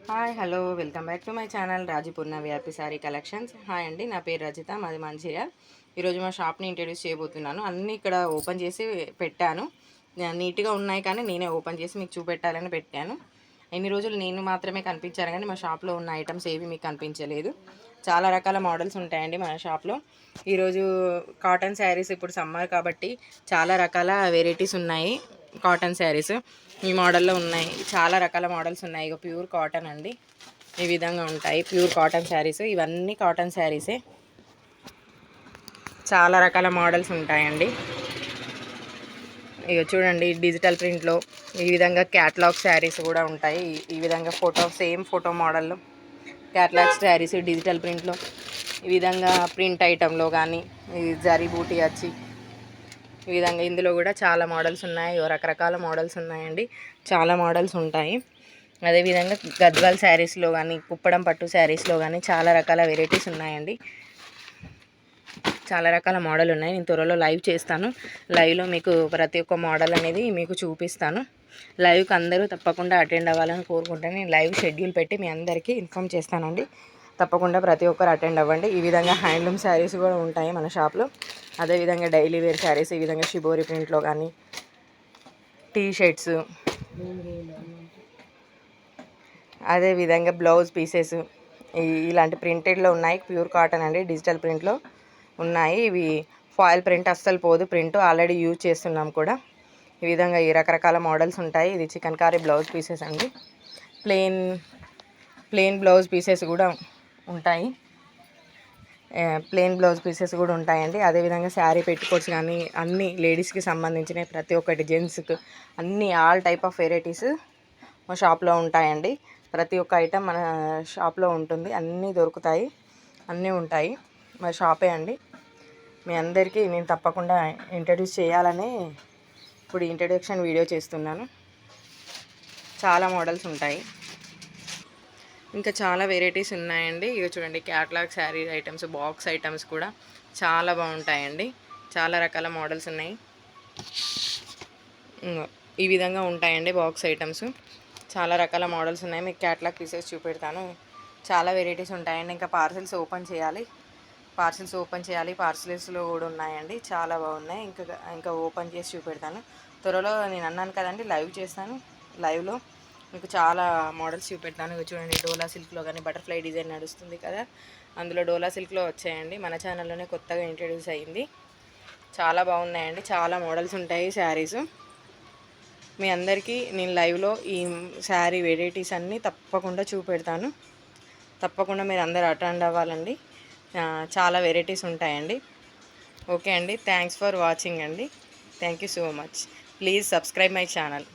Hi hello welcome back to my channel Rajapurna VRP sari collections. Hi అండి, నా పేరు రజిత, మాది మంచిర్యాల్. ఈరోజు మా షాప్ని ఇంట్రడ్యూస్ చేయబోతున్నాను. అన్నీ ఇక్కడ ఓపెన్ చేసి పెట్టాను. నీట్గా ఉన్నాయి కానీ నేనే ఓపెన్ చేసి మీకు చూపెట్టాలని పెట్టాను. ఎన్ని రోజులు నేను మాత్రమే కనిపించాను కానీ మా షాప్లో ఉన్న ఐటమ్స్ ఏవి మీకు కనిపించలేదు. చాలా రకాల మోడల్స్ ఉంటాయండి మన షాప్లో. ఈరోజు కాటన్ శారీస్, ఇప్పుడు సమ్మర్ కాబట్టి చాలా రకాల వెరైటీస్ ఉన్నాయి. కాటన్ శారీస్ ఈ మోడల్లో ఉన్నాయి. చాలా రకాల మోడల్స్ ఉన్నాయి. ఇక ప్యూర్ కాటన్ అండి, ఈ విధంగా ఉంటాయి ప్యూర్ కాటన్ శారీస్. ఇవన్నీ కాటన్ శారీసే. చాలా రకాల మోడల్స్ ఉంటాయండి. ఇక చూడండి, డిజిటల్ ప్రింట్లో ఈ విధంగా క్యాట్లాగ్ శారీస్ కూడా ఉంటాయి. ఈ విధంగా సేమ్ ఫోటో మోడల్లో క్యాట్లాగ్ శారీస్ డిజిటల్ ప్రింట్లో ఈ విధంగా ప్రింట్ ఐటెంలో కానీ జరీ బూటీ వచ్చి ఈ విధంగా ఇందులో కూడా చాలా మోడల్స్ ఉన్నాయి. రకరకాల మోడల్స్ ఉన్నాయండి, చాలా మోడల్స్ ఉంటాయి. అదేవిధంగా గద్వాల్ శారీస్లో కానీ కుప్పడం పట్టు శారీస్లో కానీ చాలా రకాల వెరైటీస్ ఉన్నాయండి. చాలా రకాల మోడల్ ఉన్నాయి. నేను త్వరలో లైవ్ చేస్తాను. లైవ్లో మీకు ప్రతి ఒక్క మోడల్ అనేది మీకు చూపిస్తాను. లైవ్కి అందరూ తప్పకుండా అటెండ్ అవ్వాలని కోరుకుంటాను. నేను లైవ్ షెడ్యూల్ పెట్టి మీ అందరికీ ఇన్ఫామ్ చేస్తానండి. తప్పకుండా ప్రతి ఒక్కరు అటెండ్ అవ్వండి. ఈ విధంగా హ్యాండ్లూమ్ శారీస్ కూడా ఉంటాయి మన షాప్లో. అదేవిధంగా డైలీ వేర్ శారీస్ ఈ విధంగా షిబోరి ప్రింట్లో కానీ టీ షర్ట్స్, అదేవిధంగా బ్లౌజ్ పీసెస్ ఇలాంటి ప్రింటెడ్లో ఉన్నాయి. ప్యూర్ కాటన్ అండి, డిజిటల్ ప్రింట్లో ఉన్నాయి. ఇవి ఫాయిల్ ప్రింట్ అస్సలు పోదు. ప్రింట్ ఆల్రెడీ యూజ్ చేస్తున్నాం కూడా. ఈ విధంగా ఈ రకరకాల మోడల్స్ ఉంటాయి. ఇది చికెన్ కారీ బ్లౌజ్ పీసెస్ అండి. ప్లెయిన్ బ్లౌజ్ పీసెస్ కూడా ఉంటాయి. ప్లెయిన్ బ్లౌజ్ పీసెస్ కూడా ఉంటాయండి. అదేవిధంగా శారీ పెట్టుకోవచ్చు కానీ అన్ని లేడీస్కి సంబంధించిన ప్రతి ఒక్కటి, జెంట్స్కి అన్ని ఆల్ టైప్ ఆఫ్ వెరైటీస్ మా షాప్లో ఉంటాయండి. ప్రతి ఒక్క ఐటెం మన షాప్లో ఉంటుంది. అన్నీ దొరుకుతాయి, అన్నీ ఉంటాయి. మా షాపే అండి. మీ అందరికీ నేను తప్పకుండా ఇంట్రడ్యూస్ చేయాలని ఇప్పుడు ఇంట్రడక్షన్ వీడియో చేస్తున్నాను. చాలా మోడల్స్ ఉంటాయి, ఇంకా చాలా వెరైటీస్ ఉన్నాయండి. ఇవి చూడండి, catalogue sari items, box items కూడా చాలా బాగుంటాయండి. చాలా రకాల మోడల్స్ ఉన్నాయి. ఈ విధంగా ఉంటాయండి బాక్స్ ఐటమ్స్. చాలా రకాల మోడల్స్ ఉన్నాయి. మీకు క్యాట్లాగ్ పీసెస్ చూపెడతాను. చాలా వెరైటీస్ ఉంటాయండి. ఇంకా పార్సిల్స్ ఓపెన్ చేయాలి. పార్సిల్స్లో కూడా ఉన్నాయండి, చాలా బాగున్నాయి. ఇంకా ఓపెన్ చేసి చూపెడతాను. త్వరలో నేను అన్నాను కదండి, లైవ్ చేస్తాను. లైవ్లో మీకు చాలా మోడల్స్ చూపెడతాను. ఇవి చూడండి, డోలా సిల్క్లో కానీ బటర్ఫ్లై డిజైన్ నడుస్తుంది కదా, అందులో డోలా సిల్క్లో వచ్చాయండి. మన ఛానల్లోనే కొత్తగా ఇంట్రడ్యూస్ అయ్యింది. చాలా బాగున్నాయండి, చాలా మోడల్స్ ఉంటాయి శారీస్. మీ అందరికీ నేను లైవ్లో ఈ శారీ వెరైటీస్ అన్నీ తప్పకుండా చూపెడతాను. తప్పకుండా మీరు అందరు అటెండ్ అవ్వాలండి. చాలా వెరైటీస్ ఉంటాయండి. ఓకే అండి, థ్యాంక్స్ ఫర్ వాచింగ్ అండి. Thank you so much. Please subscribe my channel.